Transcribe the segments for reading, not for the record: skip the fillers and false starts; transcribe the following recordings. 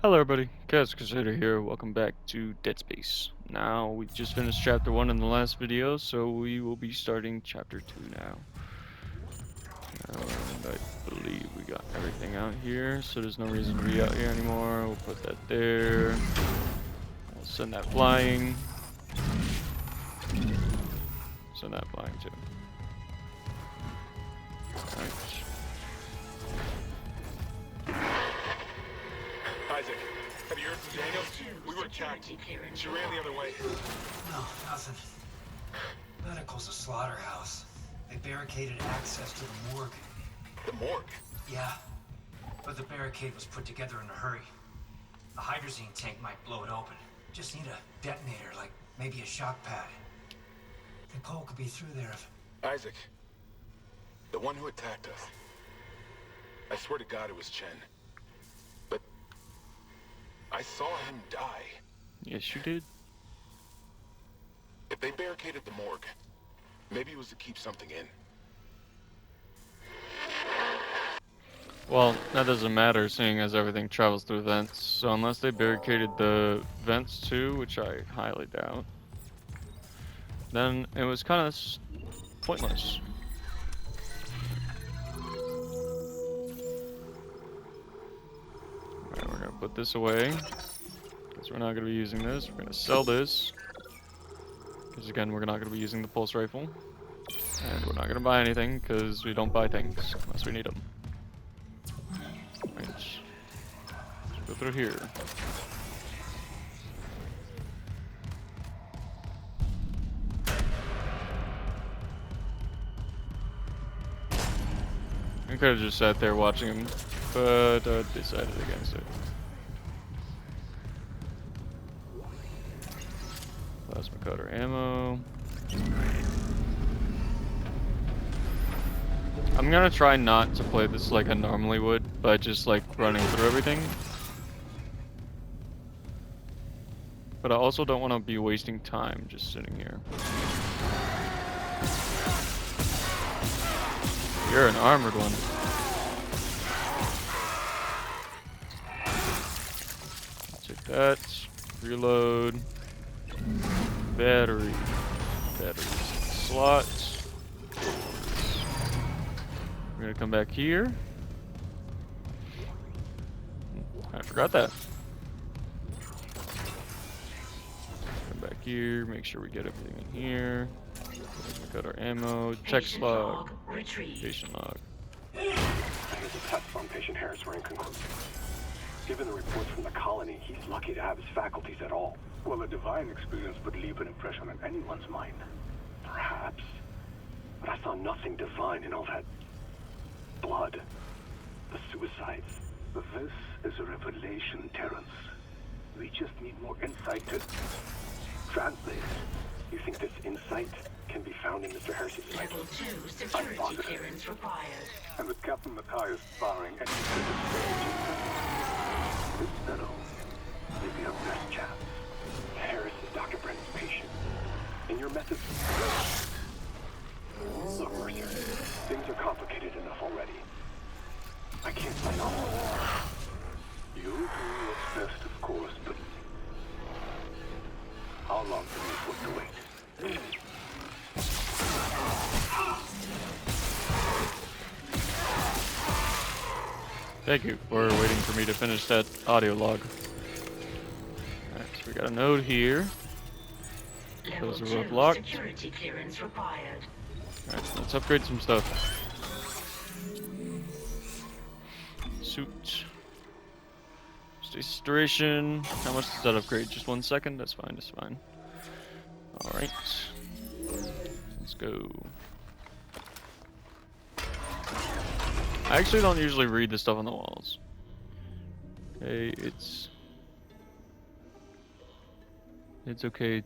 Hello everybody, Crusader here, welcome back to Dead Space. Now, we just finished chapter 1 in the last video, so we will be starting chapter 2 now. And I believe we got everything out here, so there's no reason to be out here anymore. We'll put that there. We'll send that flying. Send that flying too. Alright. Isaac, have you heard from Daniel? We were attacked. She ran the other way. No, nothing. Medical's a slaughterhouse. They barricaded access to the morgue. The morgue? Yeah, but the barricade was put together in a hurry. A hydrazine tank might blow it open. Just need a detonator, like maybe a shock pad. Nicole could be through there if... Isaac, the one who attacked us. I swear to God it was Chen. But I saw him die. Yes, you did. If they barricaded the morgue, maybe it was to keep something in. Well, that doesn't matter, seeing as everything travels through vents. So unless they barricaded the vents too, which I highly doubt, then it was kind of pointless. Alright, we're gonna put this away, because we're not gonna be using this. We're gonna sell this, because again, we're not gonna be using the pulse rifle. And we're not gonna buy anything, because we don't buy things unless we need them. Right. Let's go through here. I could have just sat there watching him, but decided against it. Plasma cutter ammo. I'm gonna try not to play this like I normally would, by just like running through everything. But I also don't want to be wasting time just sitting here. You're an armored one. Take that. Reload. Battery. Batteries. Slots. We're gonna come back here. I forgot that. Come back here, make sure we get everything in here. We got our ammo, text log, patient log. The tests on patient Harris were inconclusive. Given the reports from the colony, he's lucky to have his faculties at all. Well, a divine experience would leave an impression on anyone's mind. Perhaps. But I saw nothing divine in all that blood. The suicides. This is a revelation, Terrence. We just need more insight to translate. You think this insight can be found in Mr. Harris's life? Level 2 security clearance required. And with Captain Matthias barring any further strategy, this fellow may be our best chance. Harris is Dr. Brennan's patient. In your methods... Look, Mercer, things are complicated enough already. I can't sign off. You do what's best, of course, but... how long can you afford to wait? Thank you for waiting for me to finish that audio log. Alright, so we got a node here. Those are both locked. Security clearance required. Alright, let's upgrade some stuff. Suit. Stasis duration. How much does that upgrade? Just 1 second? That's fine, that's fine. Alright. Let's go. I actually don't usually read the stuff on the walls. Okay, it's okay.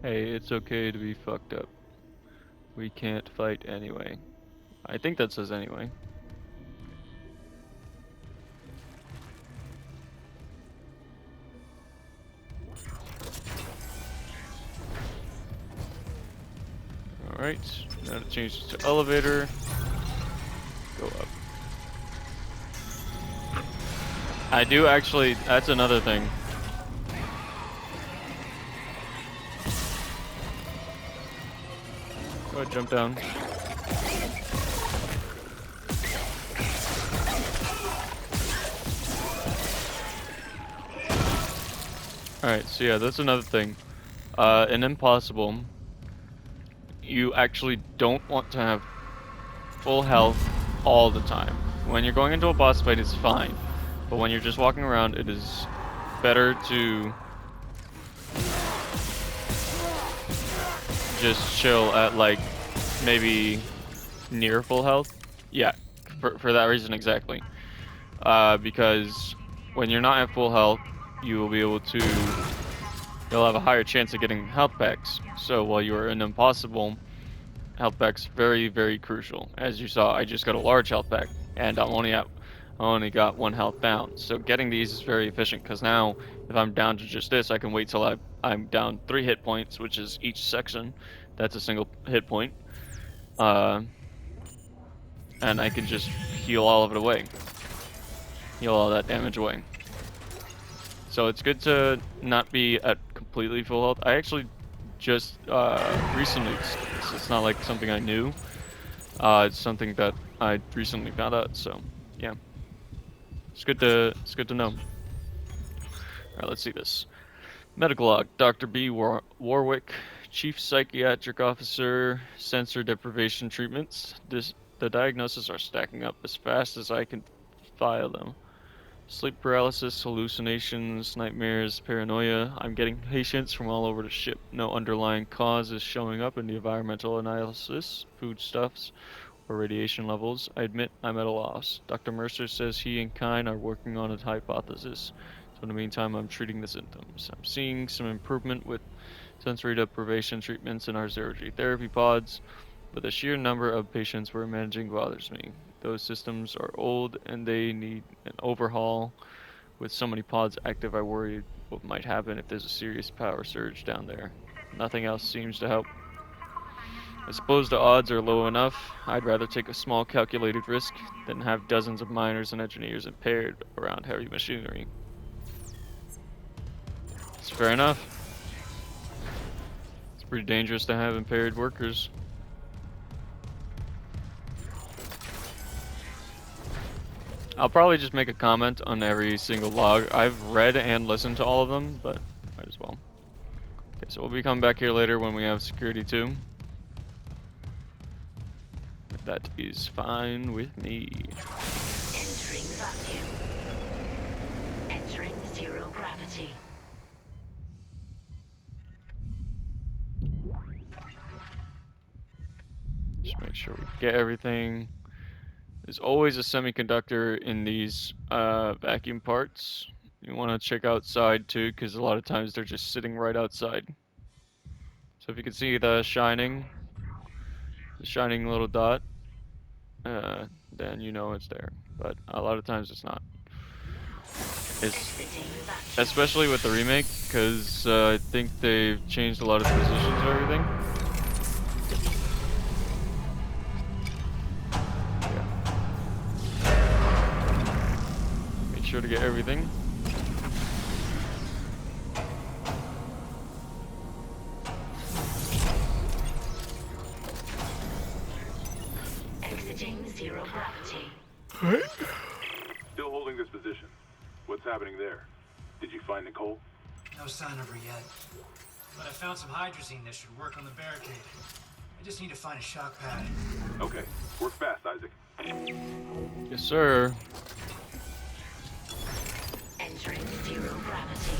Hey, it's okay to be fucked up. We can't fight anyway. I think that says anyway. Alright, now to change to elevator. Go up. I do actually, that's another thing. Go ahead, jump down. Alright, so yeah, that's another thing. In Impossible, you actually don't want to have full health all the time. When you're going into a boss fight, it's fine. But when you're just walking around, it is better to just chill at like maybe near full health. Yeah, for that reason exactly. Because when you're not at full health, you will be able to, you'll have a higher chance of getting health packs. So while you're in Impossible, health packs very, very crucial. As you saw, I just got a large health pack, and I only got 1 health down. So getting these is very efficient, because now if I'm down to just this, I can wait till I'm down 3 hit points, which is each section. That's a single hit point. And I can just heal all of it away. Heal all that damage away. So it's good to not be at completely full health. I actually just recently, it's not like something I knew. It's something that I recently found out. So yeah, it's good to know. All right, let's see this. Medical log: Dr. B. Warwick, Chief Psychiatric Officer, Sensor Deprivation Treatments. The diagnoses are stacking up as fast as I can file them. Sleep paralysis, hallucinations, nightmares, paranoia. I'm getting patients from all over the ship. No underlying cause is showing up in the environmental analysis, foodstuffs, or radiation levels. I admit I'm at a loss. Dr. Mercer says he and Kine are working on a hypothesis. So in the meantime, I'm treating the symptoms. I'm seeing some improvement with sensory deprivation treatments in our zero-G therapy pods, but the sheer number of patients we're managing bothers me. Those systems are old and they need an overhaul. With so many pods active, I worry what might happen if there's a serious power surge down there. Nothing else seems to help. I suppose the odds are low enough. I'd rather take a small calculated risk than have dozens of miners and engineers impaired around heavy machinery. It's fair enough. It's pretty dangerous to have impaired workers. I'll probably just make a comment on every single log. I've read and listened to all of them, but might as well. Okay, so we'll be coming back here later when we have security too. That is fine with me. Entering vacuum. Entering zero gravity. Just make sure we get everything. There's always a semiconductor in these vacuum parts. You want to check outside too, because a lot of times they're just sitting right outside. So if you can see the shining little dot, then you know it's there. But a lot of times it's not. It's especially with the remake, because I think they've changed a lot of the positions of everything. Make sure to get everything. Exiting zero gravity. Still holding this position. What's happening there? Did you find Nicole? No sign of her yet. But I found some hydrazine that should work on the barricade. I just need to find a shock pad. Okay, work fast, Isaac. Yes, sir. Entering zero gravity.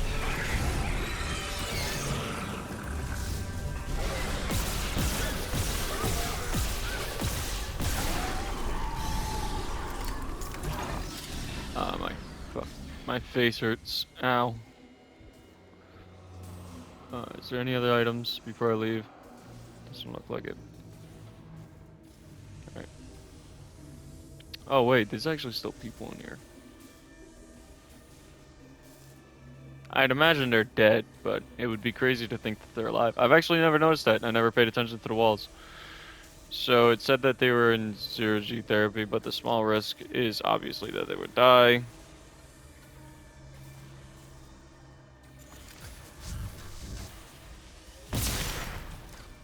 My face hurts. Ow. Is there any other items before I leave? Doesn't look like it. Alright. Oh wait, there's actually still people in here. I'd imagine they're dead, but it would be crazy to think that they're alive. I've actually never noticed that, and I never paid attention to the walls. So it said that they were in 0G therapy, but the small risk is obviously that they would die.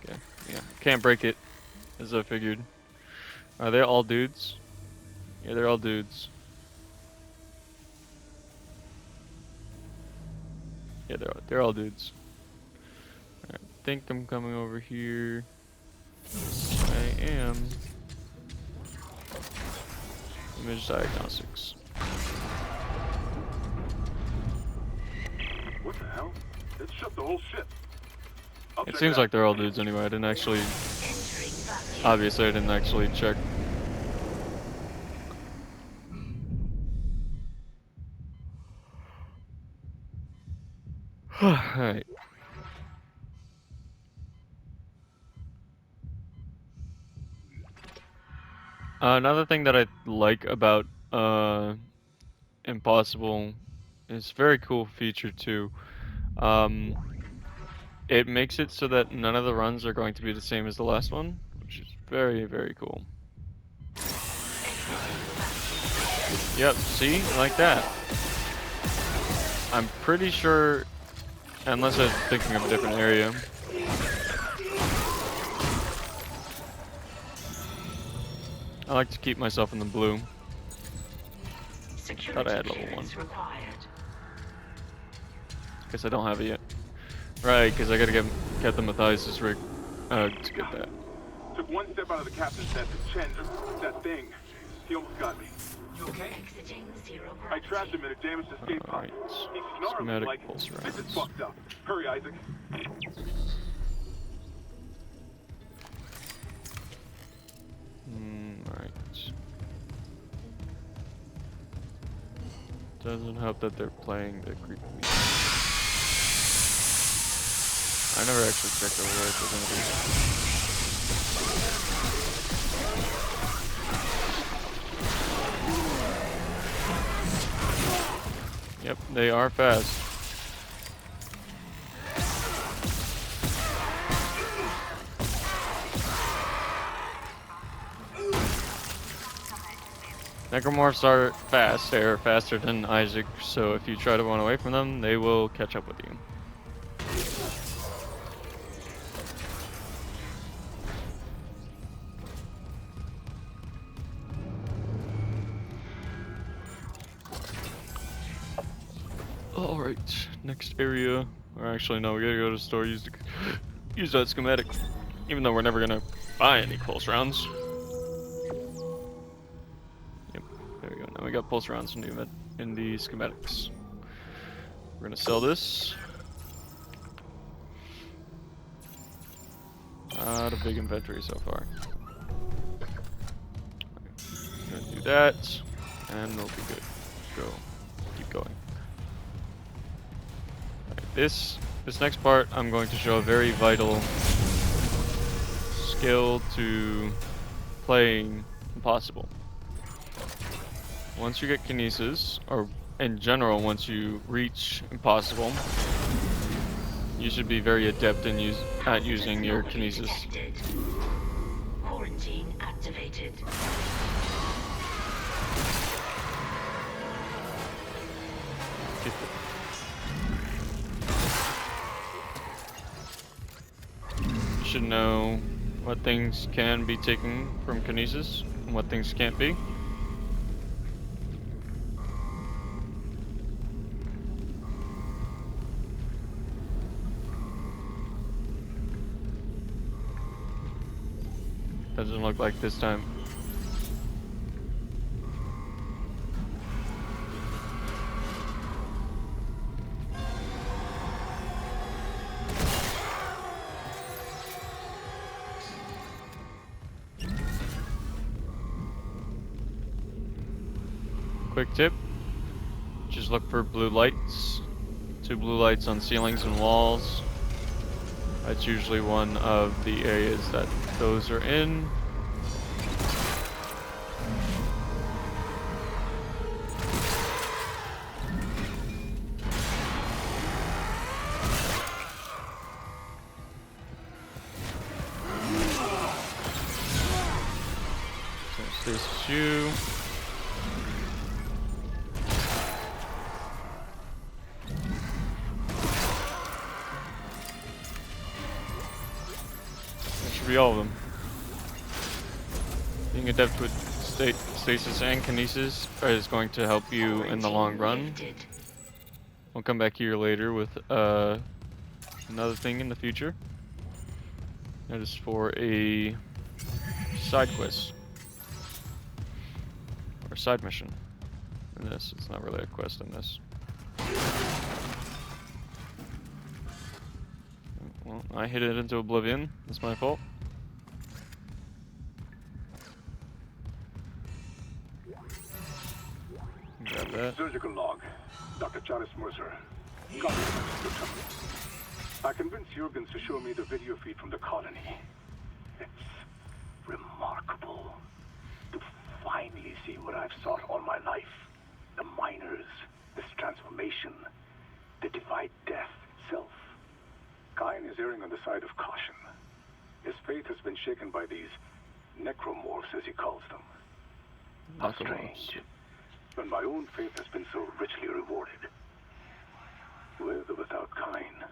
Okay, yeah, can't break it, as I figured. Are they all dudes? Yeah, they're all dudes. Yeah, they're all dudes. I think I'm coming over here. I am. Image diagnostics. What the hell? It shut the whole ship. I'll It check seems out. like they're all dudes anyway. I didn't actually. Entering vacuum. Obviously, I didn't actually check. Alright. Another thing that I like about Impossible is a very cool feature too. Um, it makes it so that none of the runs are going to be the same as the last one, which is very, very cool. Yep, see? Like that. I'm pretty sure, unless I'm thinking of a different area. I like to keep myself in the blue. Thought I had level 1. Required. Guess I don't have it yet. Right, because I gotta get the Matthias rig to get that. Took one step out of the captain's desk to Chen, that thing. He almost got me. You okay? Exiting zero I gravity. trapped him in a damaged escape pod. Alright. He's snarling Schematic like, pulse this is rounds. fucked up. Hurry, Isaac. Alright. Doesn't help that they're playing the creepy music. I never actually checked over there if there's anything. Yep, they are fast. Necromorphs are fast. They're faster than Isaac, so if you try to run away from them, they will catch up with you. Alright, next area. Or actually, no, we gotta go to the store, use that schematic. Even though we're never gonna buy any pulse rounds. Yep, there we go. Now we got pulse rounds in the schematics. We're gonna sell this. Not a big inventory so far. Gonna do that, and we'll be good. Go. Keep going. Right, this next part, I'm going to show a very vital skill to playing Impossible. Once you get Kinesis, or in general, once you reach Impossible, you should be very adept in using your Kinesis. Detected. Quarantine activated. You should know what things can be taken from Kinesis and what things can't be. Doesn't look like this time. Quick tip, just look for blue lights. 2 blue lights on ceilings and walls. That's usually one of the areas that those are in. Stasis you. That should be all of them. Being adept with stasis and kinesis is going to help you in the long run. Lifted. We'll come back here later with another thing in the future. That is for a side quest. Or side mission. In this, it's not really a quest in this. Well, I hit it into oblivion. That's my fault. Grab that. Surgical log. Dr. Charis Mercer. I convinced Jurgens to show me the video feed from the colony. It's remarkable to finally see what I've sought all my life. The miners, this transformation, the divide death itself. Kine is erring on the side of caution. His faith has been shaken by these necromorphs, as he calls them. How strange. When my own faith has been so richly rewarded. With or without Kine,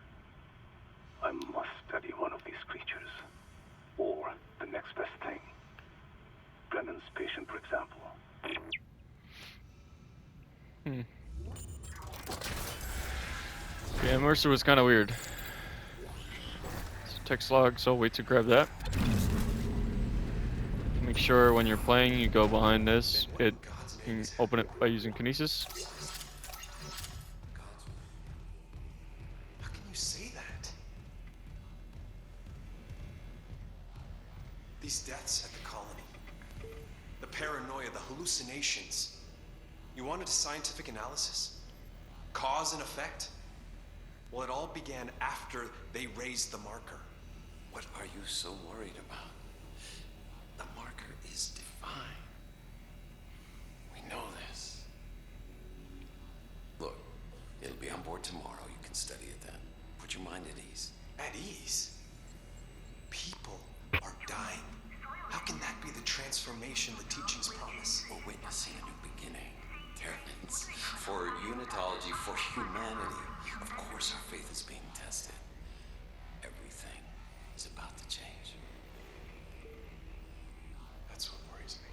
I must study one of these creatures. Or the next best thing. Brennan's patient, for example. Yeah, Mercer was kind of weird. Text log, so I'll wait to grab that. Make sure when you're playing you go behind this. You can open it by using kinesis. How can you say that? These deaths at the colony, the paranoia, the hallucinations. You wanted a scientific analysis? Cause and effect? Well, it all began after they raised the marker. What are you so worried about? The marker is divine. We know this. Look, it'll be on board tomorrow. You can study it then. Put your mind at ease. At ease? People are dying. How can that be the transformation the teachings promise? We're witnessing a new beginning. Terrans, for unitology, for humanity. Of course our faith is being tested. Everything is about to change. That's what worries me.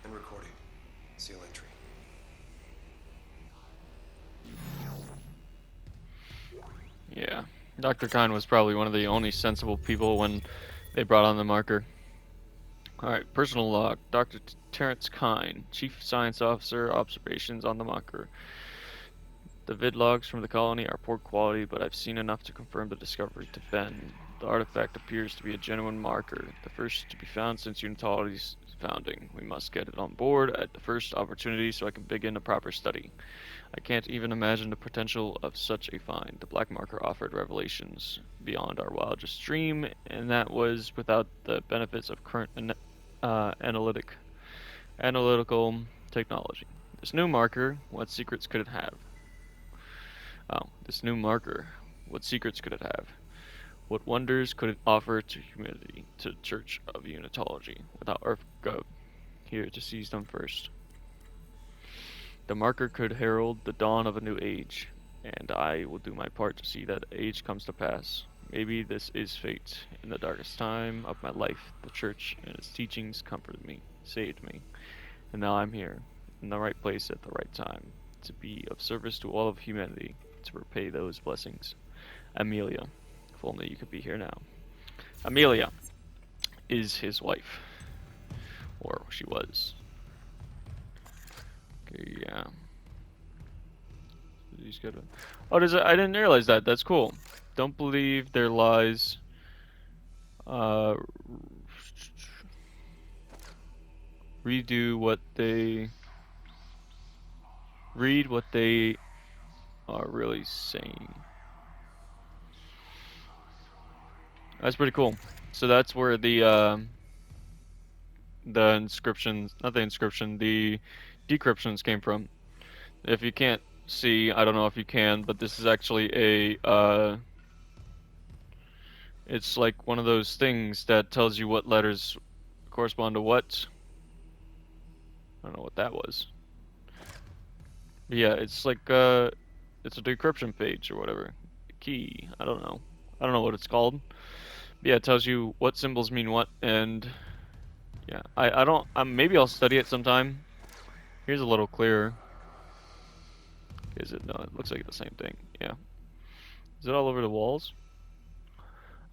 And recording. Seal entry. Yeah, Dr. Kine was probably one of the only sensible people when they brought on the marker. Alright, personal log. Dr. Terrence Kine, Chief Science Officer, observations on the marker. The vid logs from the colony are poor quality, but I've seen enough to confirm the discovery to Ben. The artifact appears to be a genuine marker, the first to be found since Unitology's founding. We must get it on board at the first opportunity so I can begin a proper study. I can't even imagine the potential of such a find. The black marker offered revelations beyond our wildest dream, and that was without the benefits of current analytical technology. This new marker, what secrets could it have? This new marker, what secrets could it have? What wonders could it offer to humanity, to the Church of Unitology, without EarthGov here to seize them first? The marker could herald the dawn of a new age, and I will do my part to see that age comes to pass. Maybe this is fate. In the darkest time of my life, the Church and its teachings comforted me, saved me, and now I'm here, in the right place at the right time, to be of service to all of humanity, to repay those blessings. Amelia. If only you could be here now. Amelia is his wife. Or she was. Okay, yeah. He's got a... Oh, does it? I didn't realize that. That's cool. Don't believe their lies. Read what they are really saying. That's pretty cool. So that's where the inscriptions, not the inscription, the decryptions came from. If you can't see, I don't know if you can, but this is actually a It's like one of those things that tells you what letters correspond to what. I don't know what that was. But yeah, it's like it's a decryption page or whatever. Key. I don't know. I don't know what it's called. But yeah, it tells you what symbols mean what, and yeah, I don't. Maybe I'll study it sometime. Here's a little clearer. Is it? No, it looks like the same thing. Yeah. Is it all over the walls?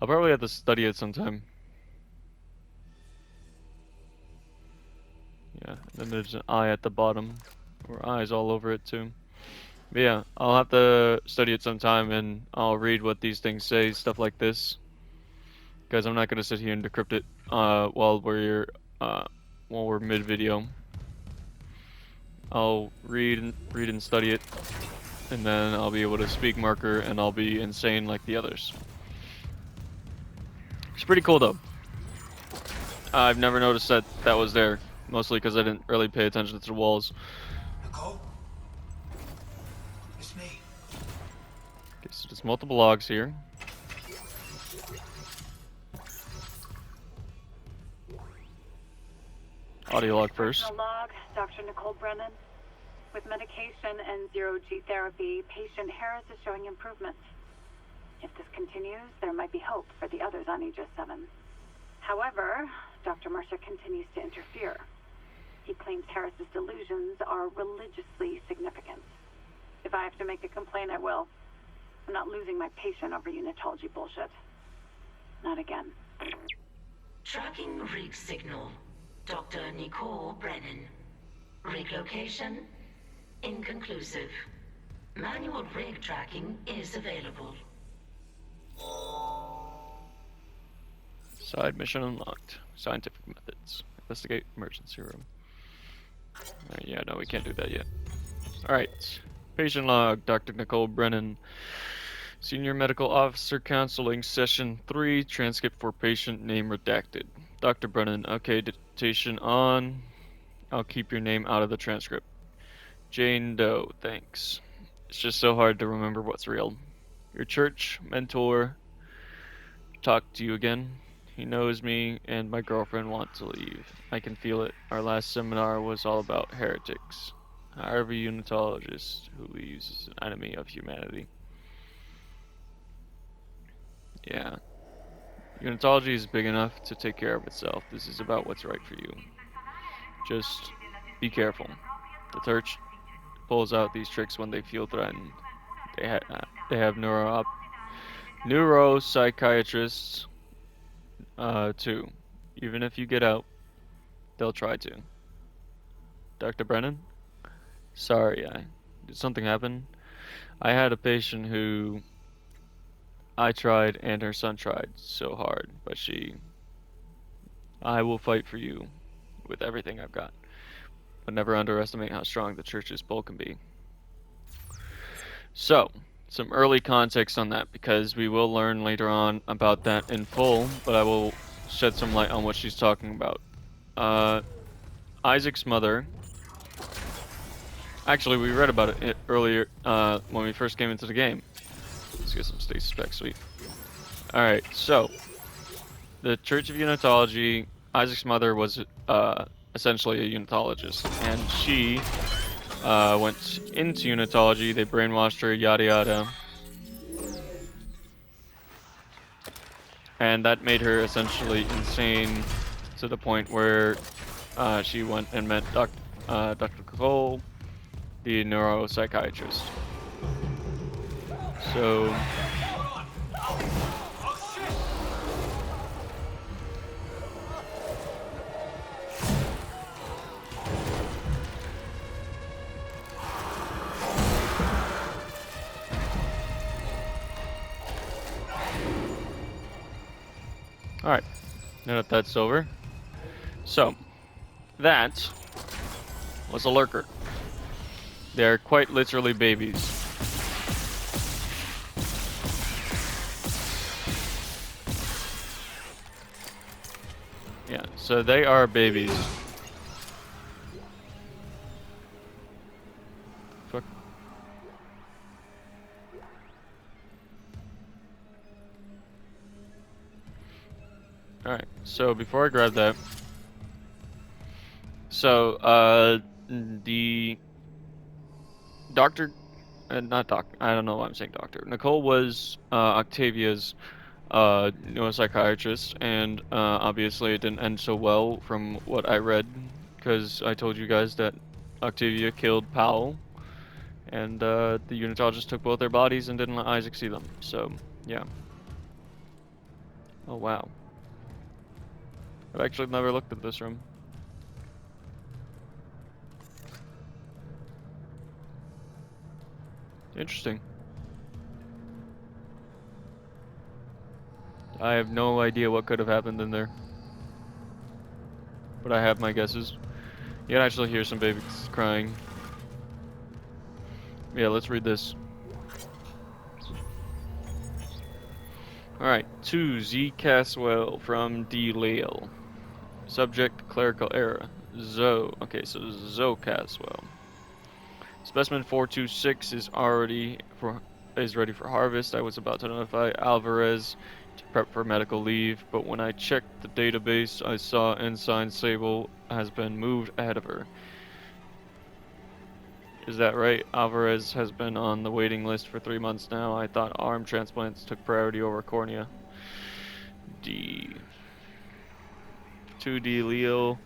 I'll probably have to study it sometime. Yeah, and then there's an eye at the bottom, or eyes all over it too. But yeah, I'll have to study it sometime, and I'll read what these things say, stuff like this. Guys, I'm not gonna sit here and decrypt it uh, while we're mid video. I'll read and study it, and then I'll be able to speak marker, and I'll be insane like the others. It's pretty cool though. I've never noticed that that was there, mostly because I didn't really pay attention to the walls. Nicole? It's me. Okay, so there's multiple logs here. Audio log first. Personal log, Dr. Nicole Brennan. With medication and zero-G therapy, patient Harris is showing improvement. If this continues, there might be hope for the others on Aegis 7. However, Dr. Mercer continues to interfere. He claims Harris's delusions are religiously significant. If I have to make a complaint, I will. I'm not losing my patient over unitology bullshit. Not again. Tracking rig signal. Dr. Nicole Brennan. Rig location? Inconclusive. Manual rig tracking is available. Side mission unlocked. Scientific methods. Investigate emergency room. Alright, yeah, no, we can't do that yet. Alright. Patient log, Dr. Nicole Brennan. Senior Medical Officer Counseling Session 3. Transcript for patient name redacted. Dr. Brennan, okay, dictation on. I'll keep your name out of the transcript. Jane Doe, thanks. It's just so hard to remember what's real. Your church mentor talked to you again. He knows me and my girlfriend want to leave. I can feel it. Our last seminar was all about heretics. However, unitologists who we use as an enemy of humanity. Yeah. Unitology is big enough to take care of itself. This is about what's right for you. Just be careful. The church pulls out these tricks when they feel threatened. They have neuropsychiatrists too. Even if you get out, they'll try to. Dr. Brennan? Sorry, did something happen? I had a patient who I tried and her son tried so hard, but I will fight for you with everything I've got. But never underestimate how strong the church's pull can be. So, some early context on that, because we will learn later on about that in full, but I will shed some light on what she's talking about. Isaac's mother... Actually, we read about it earlier when we first came into the game. Let's get some stasis back, sweet. Alright, so... The Church of Unitology, Isaac's mother was essentially a unitologist, and she went into unitology. They brainwashed her, yada yada, and that made her essentially insane to the point where she went and met Dr. Cole, the neuropsychiatrist. So alright, now that that's over. So, that was a lurker. They're quite literally babies. Yeah, so they are babies. Fuck. Alright, so before I grab that, so, the doctor, not doc, I don't know why I'm saying doctor. Nicole was, Octavia's, neuropsychiatrist, and, obviously it didn't end so well from what I read, because I told you guys that Octavia killed Powell, and, the Unitologist took both their bodies and didn't let Isaac see them, so, yeah. Oh, wow. I've actually never looked at this room. Interesting. I have no idea what could have happened in there. But I have my guesses. You can actually hear some babies crying. Yeah, let's read this. Alright, to Z. Caswell from D. Lale. Subject, clerical error. Okay, so Zoe Caswell. Specimen 426 is ready for harvest. I was about to notify Alvarez to prep for medical leave, but when I checked the database, I saw Ensign Sable has been moved ahead of her. Is that right? Alvarez has been on the waiting list for 3 months now. I thought arm transplants took priority over cornea. D. 2D Leo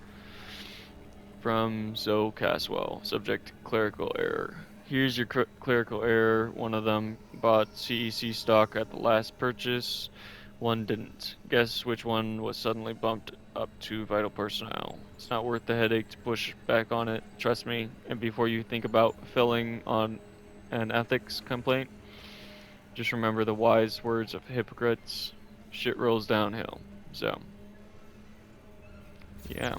from Zoe Caswell. Subject, clerical error. Here's your clerical error. One of them bought CEC stock at the last purchase. One didn't. Guess which one was suddenly bumped up to vital personnel. It's not worth the headache to push back on it. Trust me. And before you think about filling on an ethics complaint, just remember the wise words of hypocrites. Shit rolls downhill. So, yeah.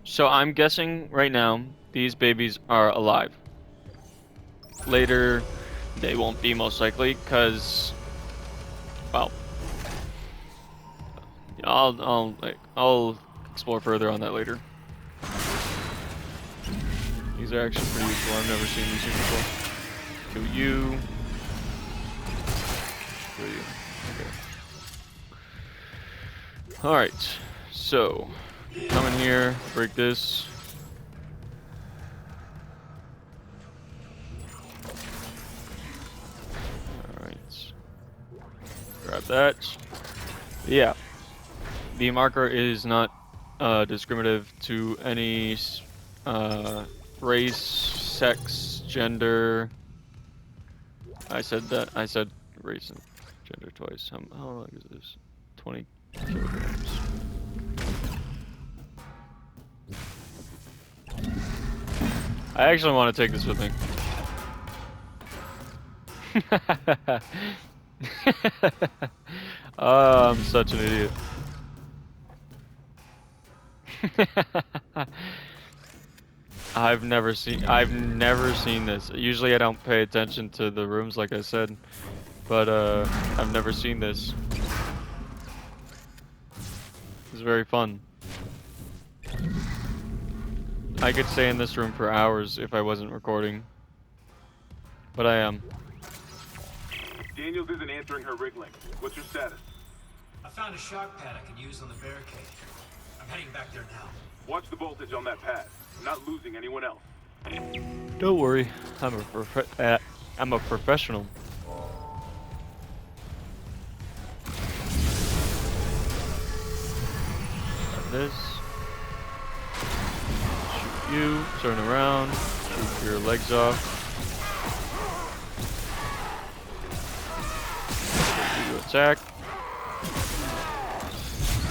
So I'm guessing right now these babies are alive. Later, they won't be most likely, because, well, I'll explore further on that later. These are actually pretty useful. I've never seen these here before. Kill you. Kill you. Okay. All right. So, come in here, break this. Grab that. Yeah. The marker is not discriminative to any race, sex, gender. I said race and gender twice. How long is this? 20 kilograms. I actually want to take this with me. Oh, I'm such an idiot. I've never seen this. Usually I don't pay attention to the rooms like I said, but I've never seen this. It's very fun. I could stay in this room for hours if I wasn't recording, but I am. Daniels isn't answering her rig link. What's your status? I found a shock pad I can use on the barricade. I'm heading back there now. Watch the voltage on that pad. I'm not losing anyone else. Don't worry, I'm a professional. Got this. Shoot you. Turn around. Shoot your legs off. You attack.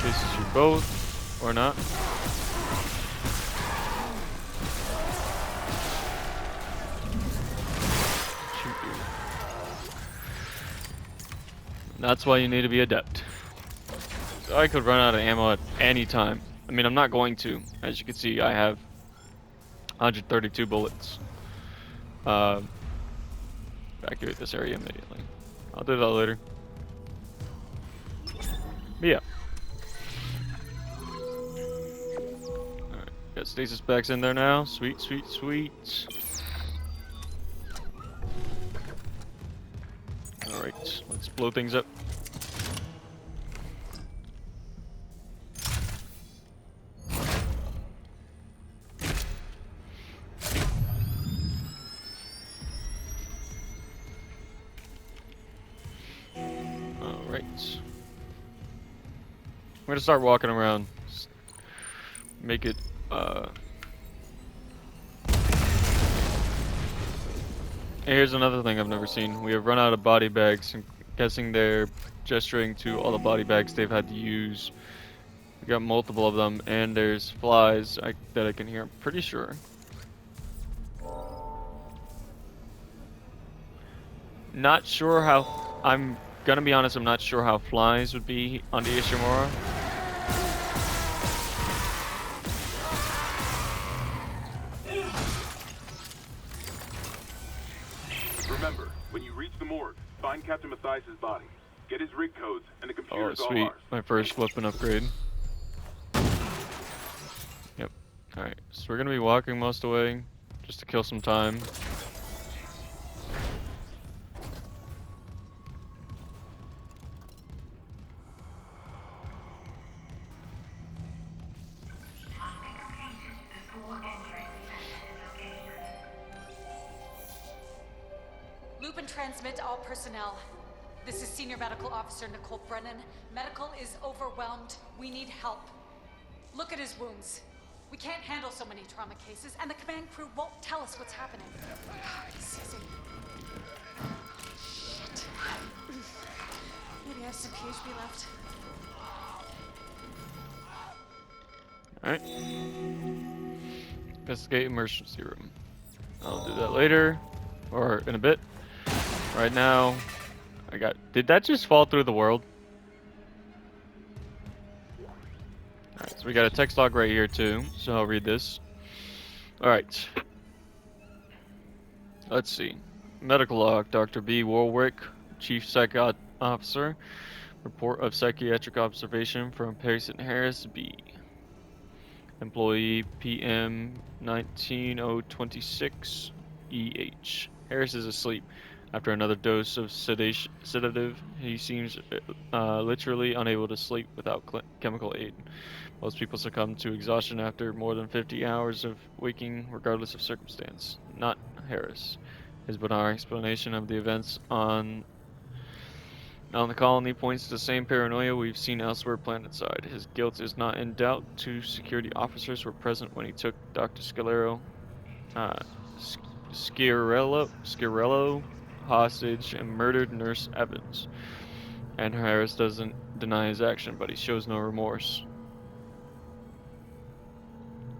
Chases you both, or not. That's why you need to be adept. So I could run out of ammo at any time. I mean, I'm not going to. As you can see, I have 132 bullets. Evacuate this area immediately. I'll do that later. But yeah. Alright, got stasis bags in there now. Sweet, sweet, sweet. Alright, let's blow things up. Alright. I'm gonna start walking around. Just make it, Here's another thing I've never seen. We have run out of body bags. I'm guessing they're gesturing to all the body bags they've had to use. We got multiple of them, and there's flies that I can hear, I'm pretty sure. Not sure how, I'm gonna be honest, I'm not sure how flies would be on the Ishimura. Remember, when you reach the morgue, find Captain Mathias' body. Get his rig codes, and the Oh, computer's all sweet. ours. My first weapon upgrade. Yep. Alright, so we're gonna be walking most of the way, just to kill some time. Loop and transmit all personnel. This is Senior Medical Officer Nicole Brennan. Medical is overwhelmed. We need help. Look at his wounds. We can't handle so many trauma cases, and the command crew won't tell us what's happening. Excuse me. Shit. Maybe I have some PHP left. Alright. Investigate emergency room. I'll do that later, or in a bit. Right now, did that just fall through the world? Alright, so we got a text log right here too, so I'll read this. Alright. Let's see. Medical log, Dr. B. Warwick, Chief Psych Officer. Report of psychiatric observation from patient Harris B. Employee PM 19026 EH. Harris is asleep. After another dose of sedative, he seems literally unable to sleep without chemical aid. Most people succumb to exhaustion after more than 50 hours of waking, regardless of circumstance. Not Harris. His bizarre explanation of the events on the colony points to the same paranoia we've seen elsewhere planetside. His guilt is not in doubt. 2 security officers were present when he took Dr. Scirello hostage and murdered Nurse Evans. And Harris doesn't deny his action, but he shows no remorse.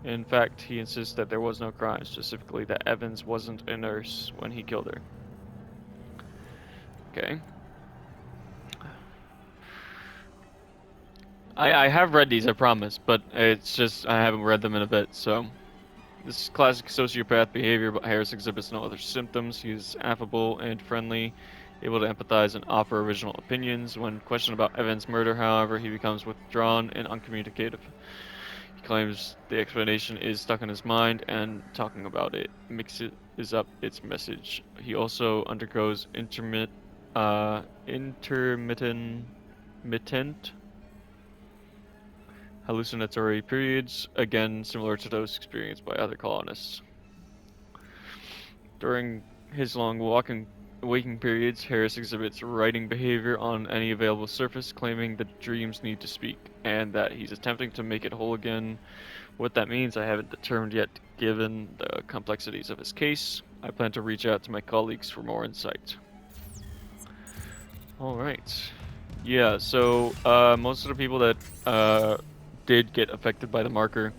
In fact, he insists that there was no crime, specifically that Evans wasn't a nurse when he killed her. Okay. I have read these, I promise, but it's just I haven't read them in a bit, so. This is classic sociopath behavior, but Harris exhibits no other symptoms. He is affable and friendly, able to empathize and offer original opinions. When questioned about Evans' murder, however, he becomes withdrawn and uncommunicative. He claims the explanation is stuck in his mind, and talking about it mixes up its message. He also undergoes intermittent hallucinatory periods, again similar to those experienced by other colonists. During his long waking periods, Harris exhibits writing behavior on any available surface, claiming that dreams need to speak, and that he's attempting to make it whole again. What that means, I haven't determined yet, given the complexities of his case. I plan to reach out to my colleagues for more insight. Alright. Yeah, so most of the people that did get affected by the marker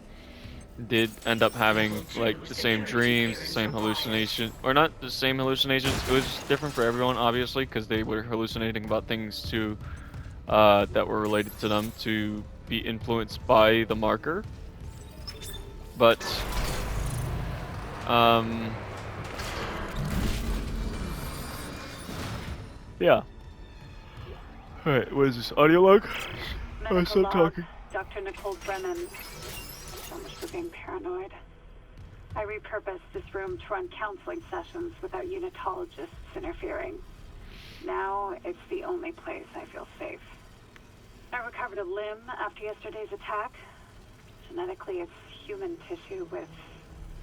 did end up having like the same dreams, the same hallucination, or not the same hallucinations. It was different for everyone, obviously, because they were hallucinating about things too that were related to them to be influenced by the marker. But yeah. Alright, what is this, audio log? Oh, stop talking. Dr. Nicole Brennan. So much for being paranoid. I repurposed this room to run counseling sessions without unitologists interfering. Now, it's the only place I feel safe. I recovered a limb after yesterday's attack. Genetically, it's human tissue with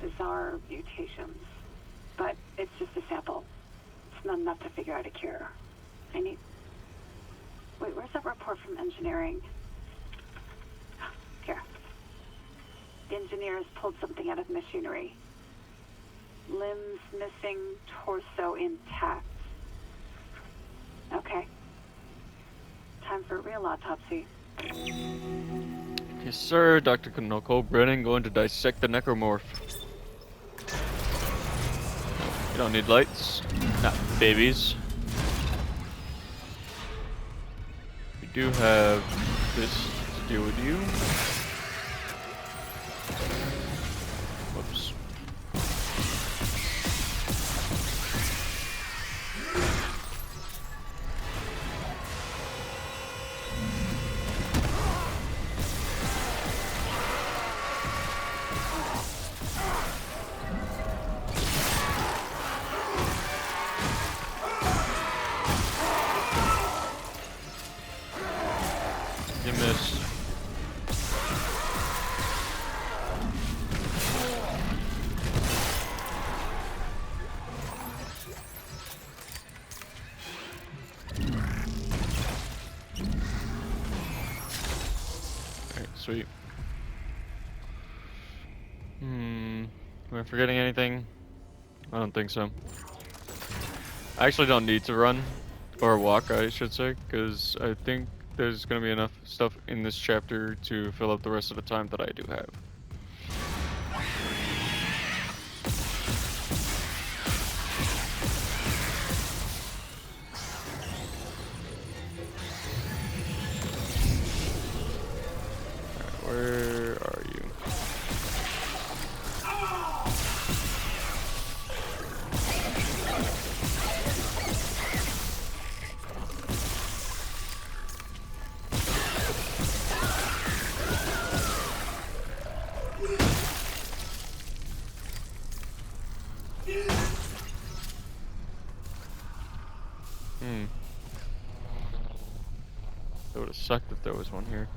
bizarre mutations. But it's just a sample. It's not enough to figure out a cure. I need... Wait, where's that report from engineering? Here. The engineers pulled something out of machinery. Limbs missing, torso intact. Okay. Time for a real autopsy. Yes, sir. Dr. Nicole Brennan going to dissect the necromorph. You don't need lights. Not babies. We do have this to deal with you. Whoops. You missed. Alright, sweet. Am I forgetting anything? I don't think so. I actually don't need to run, or walk, I should say, because I think there's going to be enough stuff in this chapter to fill up the rest of the time that I do have. Alright, where are you? It would have sucked if there was one here.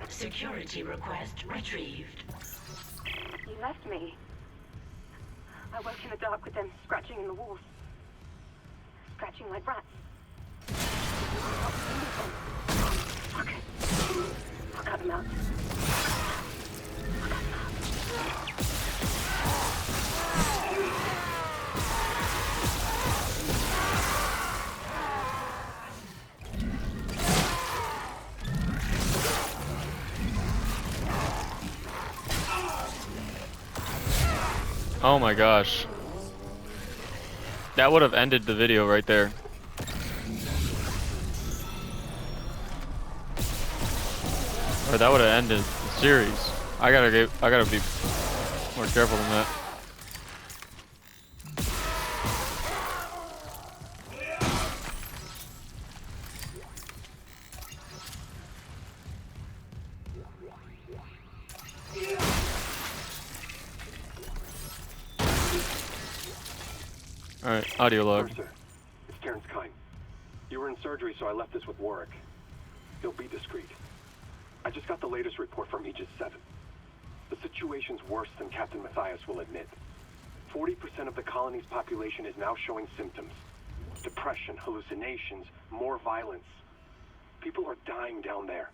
Security request retrieved. You left me. I woke in the dark with them scratching in the walls. Scratching like rats. Fuck. I'll cut them out. Oh my gosh. That would have ended the video right there. Or that would have ended the series. I gotta be more careful than that. Alright, audio log. Mercer, it's Terrence Kine. You were in surgery, so I left this with Warwick. He'll be discreet. I just got the latest report from Aegis 7. The situation's worse than Captain Matthias will admit. 40% of the colony's population is now showing symptoms. Depression, hallucinations, more violence. People are dying down there.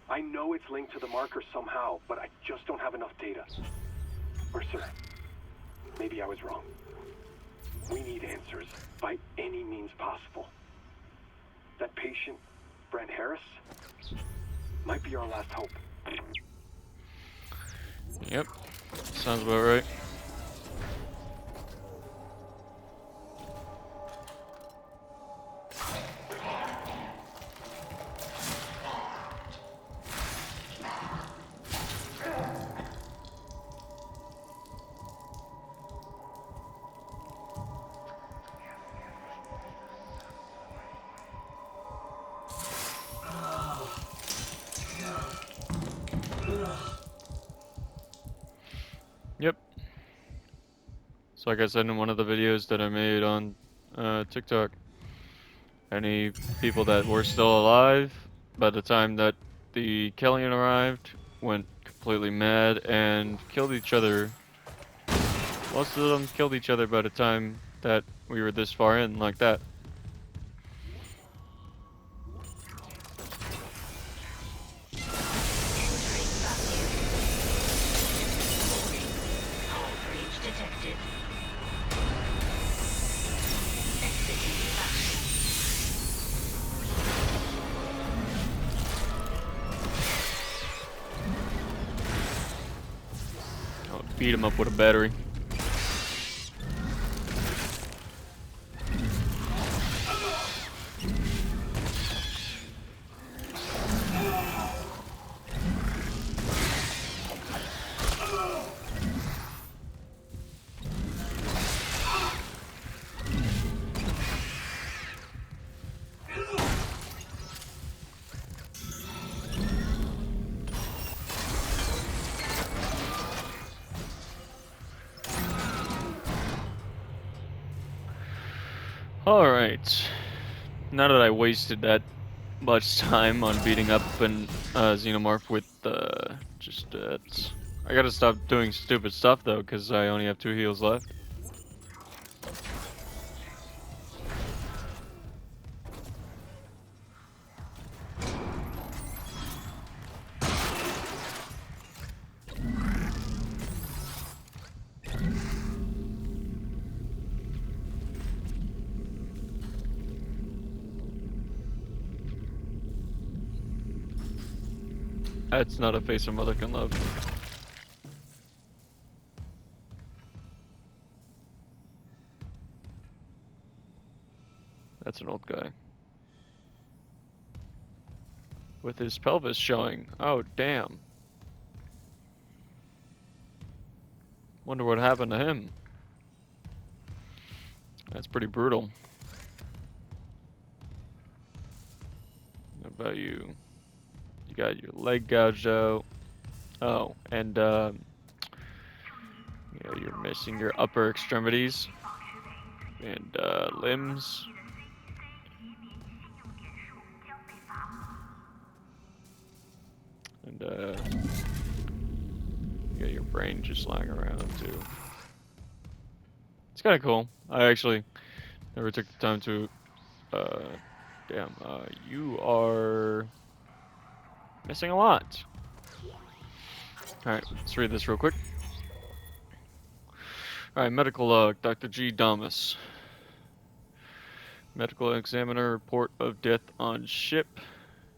I know it's linked to the marker somehow, but I just don't have enough data. Mercer, maybe I was wrong. We need answers by any means possible. That patient, Brent Harris, might be our last hope. Yep, sounds about right. Yep, like I said in one of the videos that I made on TikTok, any people that were still alive by the time that the Kellion arrived went completely mad and killed each other. Most of them killed each other by the time that we were this far in, like that. I'll beat him up with a battery. Alright. Now that I wasted that much time on beating up an xenomorph with just I gotta stop doing stupid stuff though, because I only have 2 heals left. That's not a face a mother can love. That's an old guy. With his pelvis showing. Oh, damn. Wonder what happened to him. That's pretty brutal. What about you? You got your leg gouged out. Oh, and yeah, you're missing your upper extremities and limbs. And you got your brain just lying around too. It's kind of cool. I actually never took the time to. Damn, you are missing a lot. Alright, let's read this real quick. Alright, medical log, Dr. G. Damas. Medical examiner report of death on ship.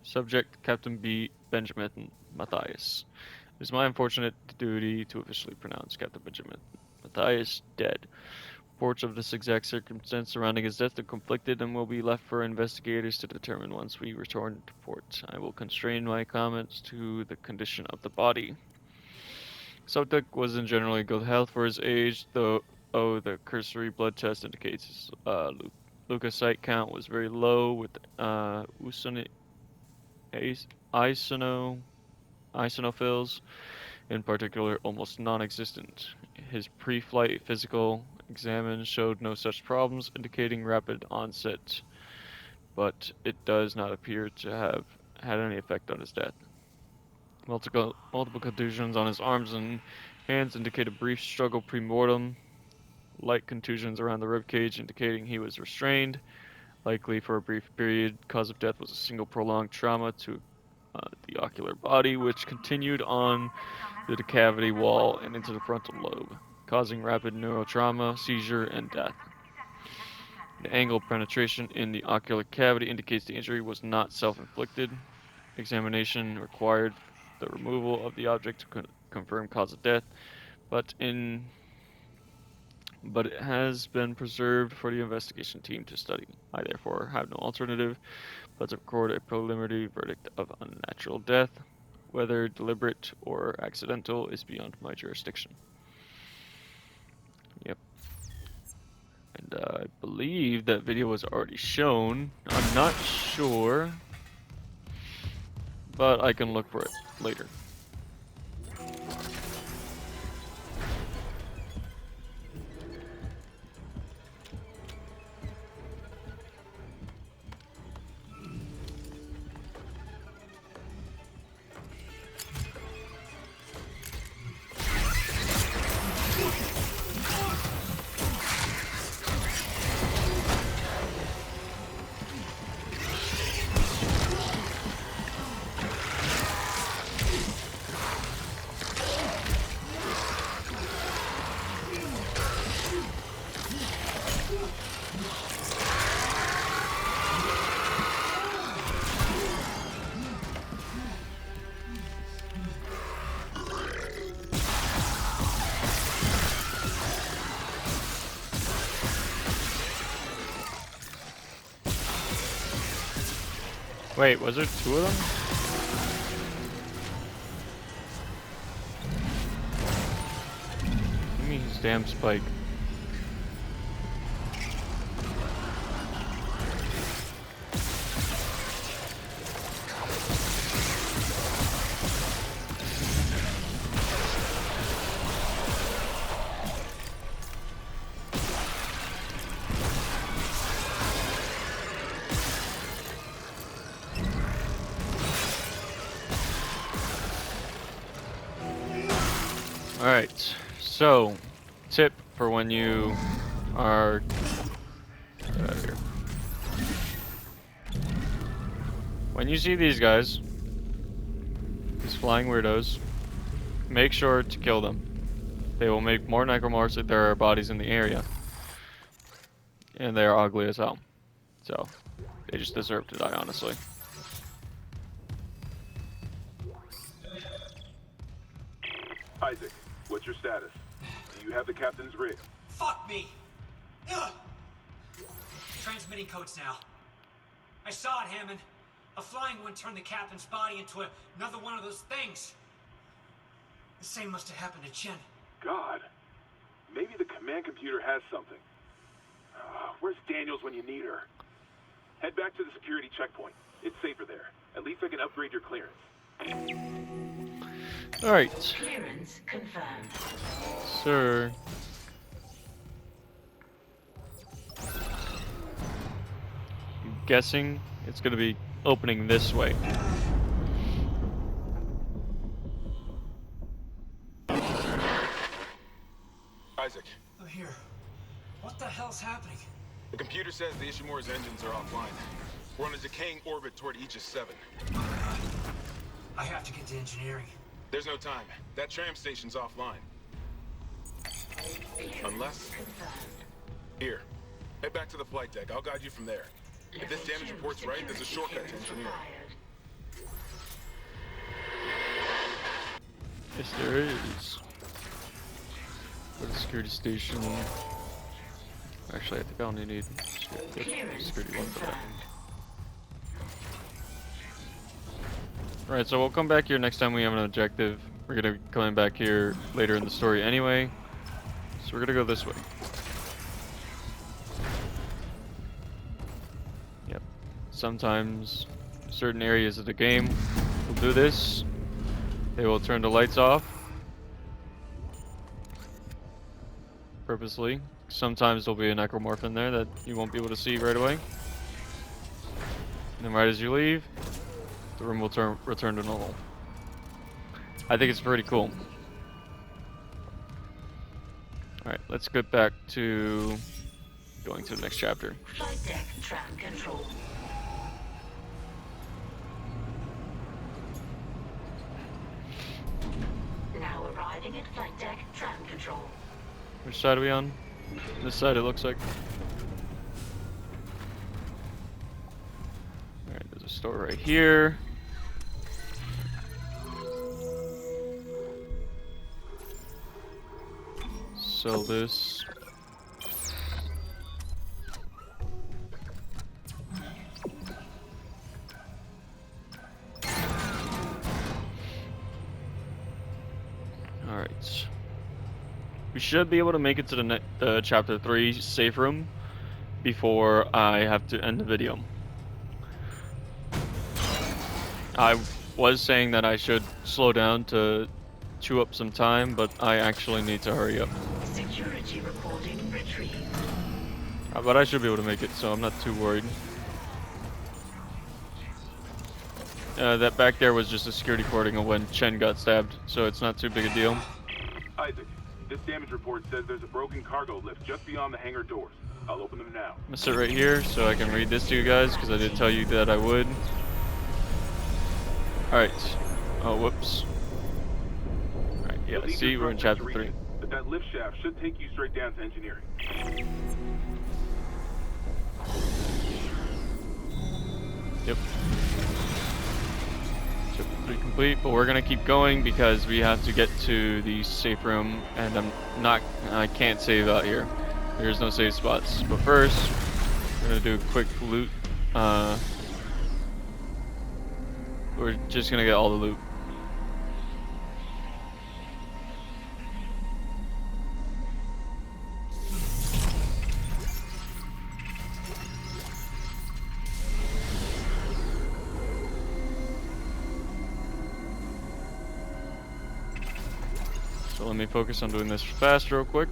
Subject, Captain B. Benjamin Matthias. It is my unfortunate duty to officially pronounce Captain Benjamin Matthias dead. Reports of this exact circumstance surrounding his death are conflicted and will be left for investigators to determine once we return to port. I will constrain my comments to the condition of the body. Subject was in generally good health for his age, though the cursory blood test indicates his leukocyte count was very low, with eosinophils in particular almost non-existent. His pre-flight physical examination showed no such problems, indicating rapid onset, but it does not appear to have had any effect on his death. Multiple contusions on his arms and hands indicate a brief struggle pre-mortem. Light contusions around the ribcage indicating he was restrained, likely for a brief period. Cause of death was a single prolonged trauma to the ocular body, which continued on the cavity wall and into the frontal lobe, causing rapid neurotrauma, seizure, and death. The angle of penetration in the ocular cavity indicates the injury was not self-inflicted. Examination required the removal of the object to confirm cause of death, but it has been preserved for the investigation team to study. I therefore have no alternative but to record a preliminary verdict of unnatural death. Whether deliberate or accidental is beyond my jurisdiction. Yep. And I believe that video was already shown. I'm not sure, but I can look for it later. Wait, was there two of them? Give me his damn spike. Alright, so tip for when you are get out of here. When you see these guys, these flying weirdos, make sure to kill them. They will make more necromorphs if there are bodies in the area. And they are ugly as hell. So, they just deserve to die, honestly. Isaac, what's your status? Do you have the captain's rig? Fuck me! Ugh. Transmitting codes now. I saw it, Hammond. A flying one turned the captain's body into another one of those things. The same must have happened to Chen. God. Maybe the command computer has something. Where's Daniels when you need her? Head back to the security checkpoint. It's safer there. At least I can upgrade your clearance. Alright. Clearance confirmed. Sir. I'm guessing it's gonna be opening this way. Isaac, Oh, here. What the hell's happening? the computer says the Ishimura's engines are offline. We're on a decaying orbit toward Aegis 7. I have to get to engineering. There's no time. That tram station's offline. Unless... Here. Head back to the flight deck. I'll guide you from there. If this damage report's right, there's a shortcut to engineering. Yes, there is. Go to the security station. Actually, I think I only need security one for that. Alright, so we'll come back here next time we have an objective. We're gonna be coming back here later in the story anyway. So we're gonna go this way. Yep. Sometimes certain areas of the game will do this. They will turn the lights off purposely. Sometimes there'll be a necromorph in there that you won't be able to see right away. And then right as you leave, the room will return to normal. I think it's pretty cool. Alright, let's get back to going to the next chapter. Flight deck tram control. Now arriving at flight deck tram control. Which side are we on? This side it looks like. Alright, there's a store right here. Sell this. Alright. We should be able to make it to the chapter 3 safe room before I have to end the video. I was saying that I should slow down to chew up some time, but I actually need to hurry up. Security reporting retrieved. But I should be able to make it, so I'm not too worried. That back there was just a security recording of when Chen got stabbed, so it's not too big a deal. Isaac, this damage report says there's a broken cargo lift just beyond the hangar doors. I'll open them now. I'm gonna sit right here so I can read this to you guys, because I did tell you that I would. Alright. Oh, whoops. Alright, yeah, let's see, we're in chapter 3. But that lift shaft should take you straight down to engineering. Yep. Chapter 3 complete, but we're gonna keep going because we have to get to the safe room, and I can't save out here. There's no save spots. But first, we're gonna do a quick loot we're just gonna get all the loot. So let me focus on doing this fast real quick.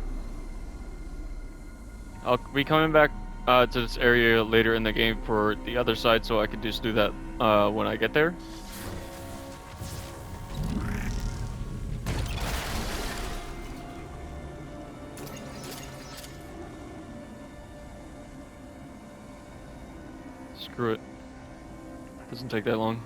I'll be coming back to this area later in the game for the other side, so I can just do that when I get there. Screw it. Doesn't take that long.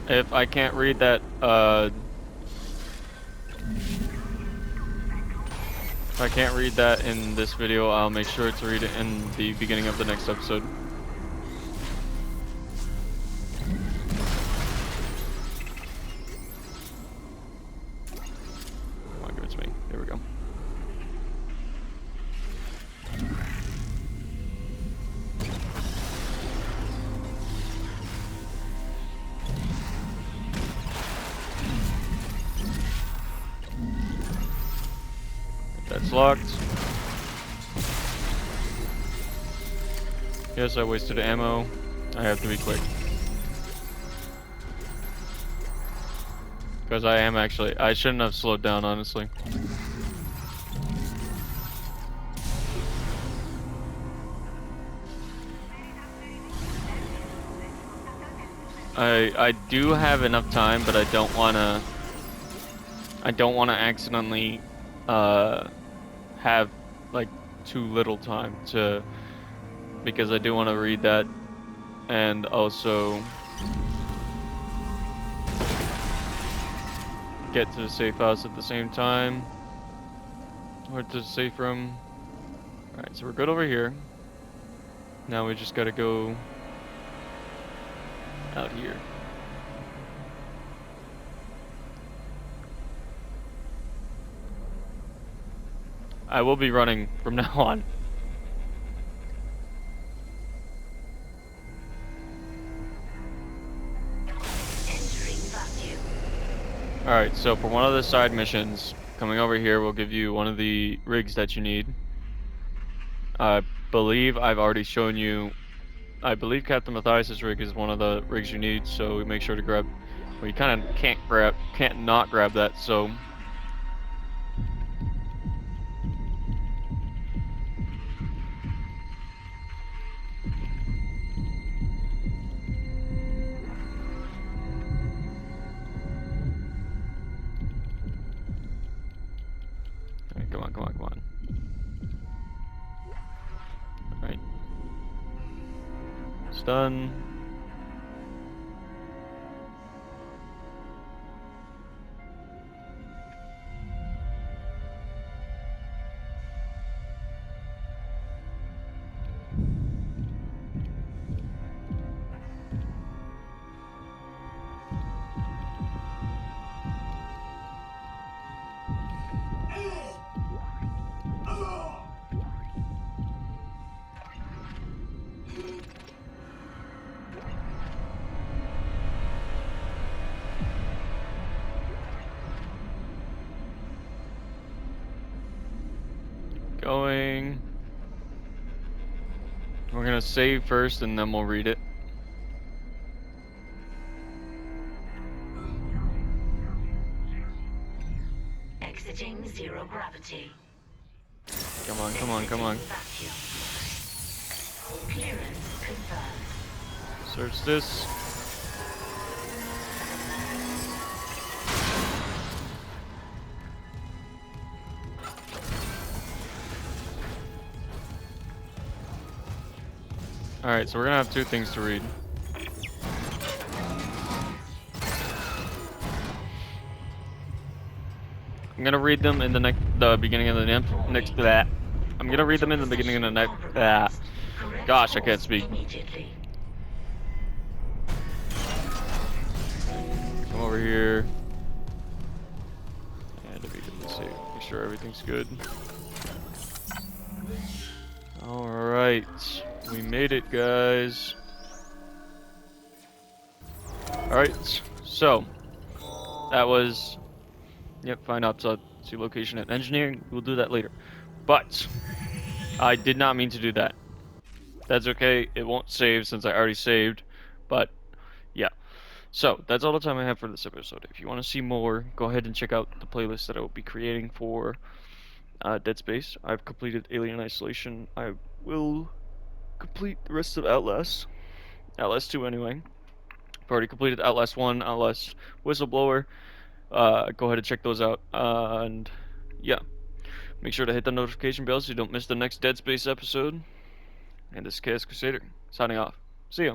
If I can't read that, if I can't read that in this video, I'll make sure to read it in the beginning of the next episode. Come on, give it to me. There we go. That's locked. Yes, I wasted ammo. I have to be quick. Because I am actually... I shouldn't have slowed down, honestly. I do have enough time, but I don't want to accidentally have like too little time to, because I do want to read that and also get to the safe house at the same time, or to the safe room. Alright, so we're good over here. Now we just gotta go out here. I will be running from now on. Alright, so for one of the side missions, coming over here will give you one of the rigs that you need. I believe I've already shown you, I believe Captain Matthias' rig is one of the rigs you need, so we make sure to grab, well, you kind of can't not grab that, so. Come on, come on, come on. Alright. It's done. Going. We're gonna save first and then we'll read it. Exiting zero gravity. Come on, come on, come on. Clearance confirmed. Search this. Alright, so we're gonna have two things to read. I'm gonna read them in the beginning of the next to that. I'm gonna read them in the beginning of the next Gosh, I can't speak. Immediately. Come over here. And immediately save. Make sure everything's good. Alright. We made it, guys. Alright, so that was, yep, find autopsy location and engineering. We'll do that later. But I did not mean to do that. That's okay. It won't save since I already saved. But yeah. So that's all the time I have for this episode. If you want to see more, go ahead and check out the playlist that I will be creating for Dead Space. I've completed Alien Isolation. I will complete the rest of Outlast. Outlast 2 anyway. I've already completed Outlast 1, Outlast Whistleblower. Go ahead and check those out. And yeah, make sure to hit the notification bell so you don't miss the next Dead Space episode. And this is Chaos Crusader, signing off. See ya.